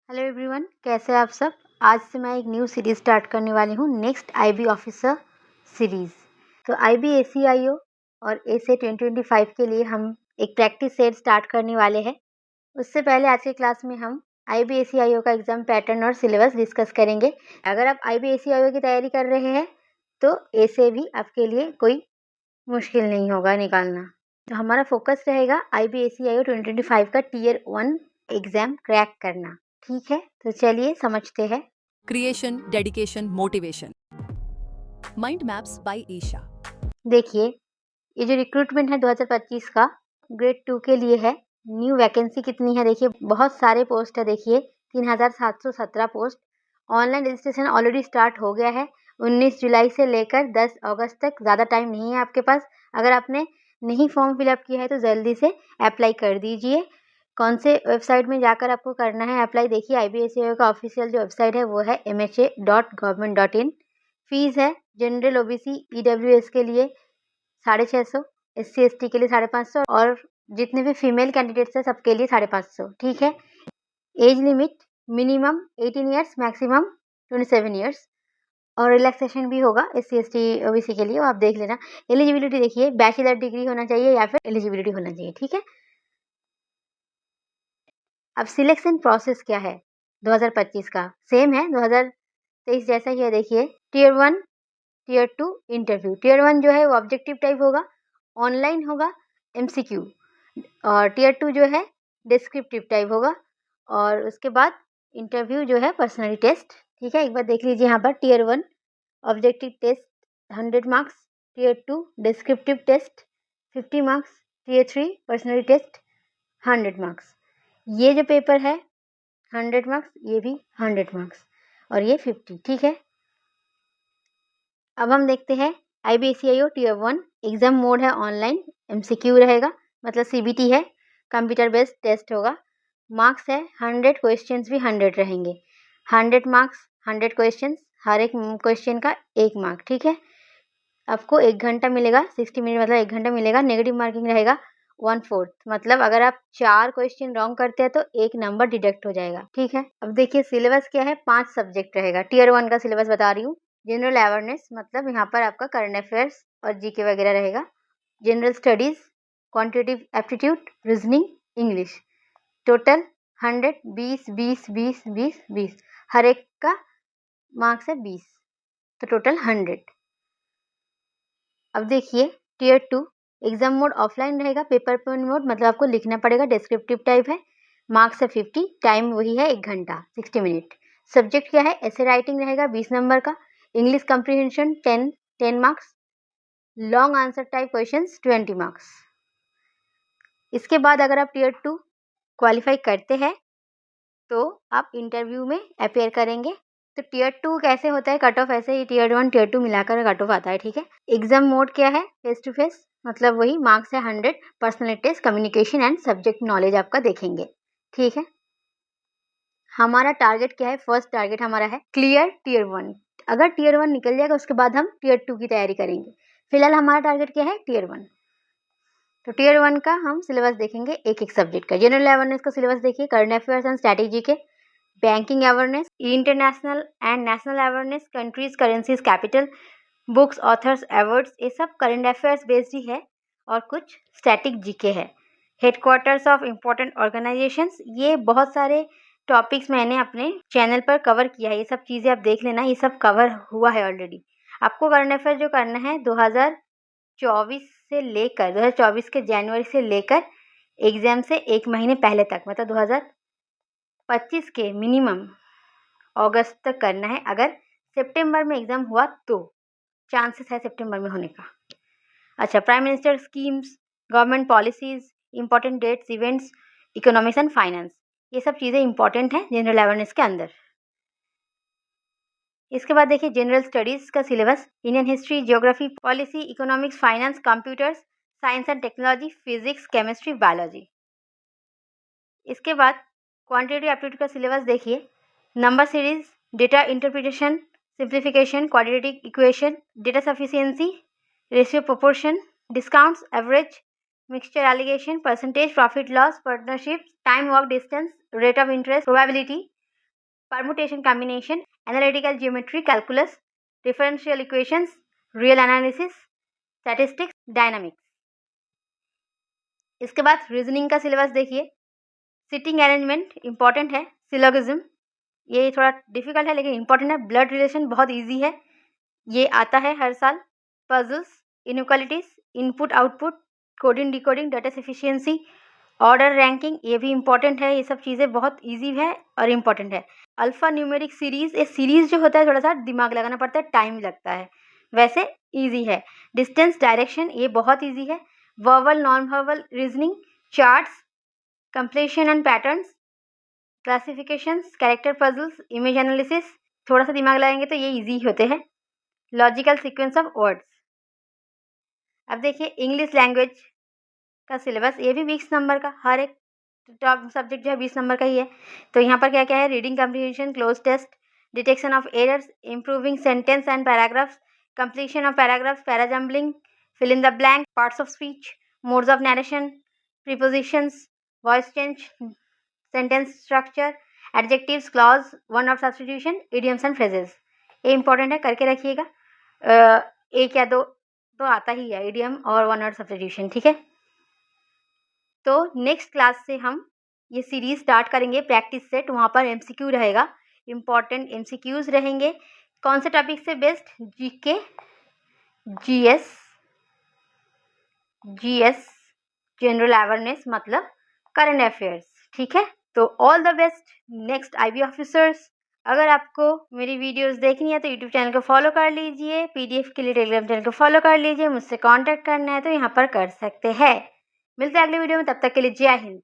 Hello everyone, कैसे हैं आप सब। आज से मैं एक न्यू सीरीज़ स्टार्ट करने वाली हूँ, नेक्स्ट आईबी ऑफिसर सीरीज़। तो आईबी एसीआईओ और एसए 2025 के लिए हम एक प्रैक्टिस सेट स्टार्ट करने वाले हैं। उससे पहले आज की क्लास में हम आईबी एसीआईओ का एग्ज़ाम पैटर्न और सिलेबस डिस्कस करेंगे। अगर आप आईबी एसीआईओ की तैयारी कर रहे हैं तो एसए भी आपके लिए कोई मुश्किल नहीं होगा निकालना। तो हमारा फोकस रहेगा आईबी एसीआईओ 2025 का टियर 1 एग्ज़ाम क्रैक करना। ठीक है, तो चलिए समझते हैं। Creation, dedication, motivation. Mind maps by Isha. देखिए, ये जो रिक्रूटमेंट है 2025 का ग्रेड 2 के लिए है। न्यू वैकेंसी कितनी है देखिए, बहुत सारे पोस्ट है। देखिए 3717 post. Online registration already start हो गया है 19 जुलाई से लेकर 10 अगस्त तक। ज़्यादा टाइम नहीं है आपके पास। अगर आपने नहीं फॉर्म फिलअप किया है तो जल्दी से अप्लाई कर दीजिए। कौन से वेबसाइट में जाकर आपको करना है अप्लाई, देखिए आईबीएसईओ का ऑफिशियल जो वेबसाइट है वो है mha.government.in। फीस है जनरल ओबीसी ईडब्ल्यूएस के लिए 650, SC ST के लिए 550 और जितने भी फीमेल कैंडिडेट्स हैं सबके लिए 550। ठीक है। Age limit minimum 18 years, maximum 27 years और रिलैक्सेशन भी होगा SC ST OBC के लिए, वो आप देख लेना। एलिजिबिलिटी देखिए, बैचलर डिग्री होना चाहिए या फिर एलिजिबिलिटी होना चाहिए। ठीक है। अब सिलेक्शन प्रोसेस क्या है 2025 का, सेम है 2023 जैसा ही है। देखिए टियर 1 टियर 2 इंटरव्यू। टियर 1 जो है वो ऑब्जेक्टिव टाइप होगा, ऑनलाइन होगा, MCQ। और टियर 2 जो है डिस्क्रिप्टिव टाइप होगा और उसके बाद इंटरव्यू जो है पर्सनली टेस्ट। ठीक है, एक बार देख लीजिए यहाँ पर। Tier 1 objective test 100 marks, tier 2 descriptive test 50 marks, tier 3 personally test 100 marks. ये जो पेपर है 100 मार्क्स, ये भी 100 मार्क्स और ये 50। ठीक है। अब हम देखते हैं आईबीएसईओ टियर 1 एग्जाम मोड है ऑनलाइन, MCQ रहेगा, मतलब CBT है, कंप्यूटर बेस्ड टेस्ट होगा। मार्क्स है 100, क्वेश्चंस भी 100 रहेंगे। 100 मार्क्स 100 क्वेश्चंस, हर एक क्वेश्चन का 1 मार्क। ठीक है। आपको 1 घंटा मिलेगा, 60 मिनट मतलब 1 घंटा मिलेगा। नेगेटिव मार्किंग रहेगा 1/4, मतलब अगर आप 4 क्वेश्चन रॉन्ग करते हैं तो 1 नंबर डिडक्ट हो जाएगा। ठीक है। अब देखिए सिलेबस क्या है, 5 सब्जेक्ट रहेगा। टियर 1 का सिलेबस बता रही हूँ। जनरल अवेयरनेस, मतलब यहाँ पर आपका करंट अफेयर्स और जीके वगैरह रहेगा। General studies, quantitative aptitude, reasoning, English. Total 100, 20 20 20 20 20, हर एक का मार्क्स है 20, तो टोटल 100। अब देखिए टियर 2 एग्जाम मोड ऑफलाइन रहेगा, पेपर पेन मोड, मतलब आपको लिखना पड़ेगा, डिस्क्रिप्टिव टाइप है। मार्क्स है 50, टाइम वही है 1 घंटा 60 मिनट। सब्जेक्ट क्या है, ऐसे राइटिंग रहेगा 20 नंबर का, English comprehension 10 marks, long answer type questions 20 marks. इसके बाद अगर आप टियर 2 क्वालिफाई करते हैं तो आप इंटरव्यू में अपेयर करेंगे। तो टियर 2 कैसे होता है कट ऑफ, ऐसे ही टियर 1 टियर 2 मिलाकर कट ऑफ आता है। ठीक है। एग्जाम मोड क्या है, फेस टू फेस, मतलब वही मार्क्स है 100, personal test, communication and subject knowledge आपका देखेंगे। ठीक है। हमारा टारगेट क्या है, फर्स्ट टारगेट हमारा है क्लियर टियर 1। अगर टियर 1 निकल जाएगा उसके बाद हम टियर 2 की तैयारी करेंगे। फिलहाल हमारा टारगेट क्या है, टियर 1। तो टियर 1 का हम सिलेबस देखेंगे एक एक सब्जेक्ट का। जनरल अवेयरनेस का सिलेबस देखिए, करंट अफेयर्स एंड स्ट्रैटेजी के, banking awareness, international and national awareness, countries, currencies, capital, books, authors, awards, ये सब करंट अफेयर्स बेस्ड ही है और कुछ स्टैटिक जीके है। हेडक्वार्टर्स ऑफ इम्पोर्टेंट ऑर्गेनाइजेशंस, ये बहुत सारे टॉपिक्स मैंने अपने चैनल पर कवर किया है, ये सब चीज़ें आप देख लेना, ये सब कवर हुआ है ऑलरेडी। आपको करंट अफेयर जो करना है 2024 से लेकर 2024 के जनवरी से लेकर एग्जाम से 1 महीने पहले तक, मतलब 2025 के मिनिमम अगस्त तक करना है। अगर सितंबर में एग्जाम हुआ तो चांसेस है सितंबर में होने का। अच्छा, prime minister schemes, government policies, important dates, events, economics and finance, ये सब चीज़ें इंपॉर्टेंट हैं जनरल अवेयरनेस के अंदर। इसके बाद देखिए जनरल स्टडीज़ का syllabus, Indian history, geography, policy, economics, finance, computers, science and technology, physics, chemistry, biology. इसके बाद क्वांटिटेटिव एप्टीट्यूड का सिलेबस देखिए, number series, data interpretation, simplification, quadratic equation, data sufficiency, ratio proportion, discounts, average, mixture allegation, percentage, profit loss, partnership, time work distance, rate of interest, probability, permutation combination, analytical geometry, calculus, differential equations, real analysis, statistics, dynamics. इसके बाद reasoning का syllabus देखिए। Sitting arrangement important है। Syllogism ये थोड़ा difficult है लेकिन important है। ब्लड रिलेशन बहुत इजी है, ये आता है हर साल। Puzzles, inequalities, input output, coding decoding, data sufficiency, order ranking, ये भी इंपॉर्टेंट है। ये सब चीज़ें बहुत इजी है और इम्पॉर्टेंट है। अल्फा न्यूमेरिक सीरीज, ये सीरीज जो होता है थोड़ा सा दिमाग लगाना पड़ता है, टाइम लगता है, वैसे इजी है। डिस्टेंस डायरेक्शन ये बहुत इजी है। Verbal non verbal reasoning, charts, completion and patterns, classifications, character puzzles, image analysis, थोड़ा सा दिमाग लगाएंगे तो ये इजी होते हैं। Logical sequence of words. अब देखिए इंग्लिश लैंग्वेज का सिलेबस, ये भी 20 नंबर का, हर एक टॉप सब्जेक्ट जो है 20 नंबर का ही है। तो यहाँ पर क्या क्या है, reading comprehension, cloze test, detection of errors, improving sentence and paragraphs, completion of paragraphs, parajumbling, fill in the blank, parts of speech, modes of narration, prepositions, voice change, sentence structure, adjectives, clause, one of substitution, idioms and phrases. ये important है, करके रखिएगा। एक या दो तो आता ही है, इडियम और वन ऑफ सब्स्टिट्यूशन, ठीक है। तो नेक्स्ट क्लास से हम ये सीरीज स्टार्ट करेंगे प्रैक्टिस सेट, वहाँ पर एमसीक्यू रहेगा, इम्पॉर्टेंट एमसीक्यूज रहेंगे। कौन से टॉपिक से best, GK, GS, general awareness मतलब करंट अफेयर्स, ठीक है। तो all the best next IB officers. अगर आपको मेरी वीडियोस देखनी है तो यूट्यूब चैनल को फॉलो कर लीजिए, पीडीएफ के लिए टेलीग्राम चैनल को फॉलो कर लीजिए, मुझसे कांटेक्ट करना है तो यहाँ पर कर सकते हैं। मिलते हैं अगले वीडियो में, तब तक के लिए जय हिंद।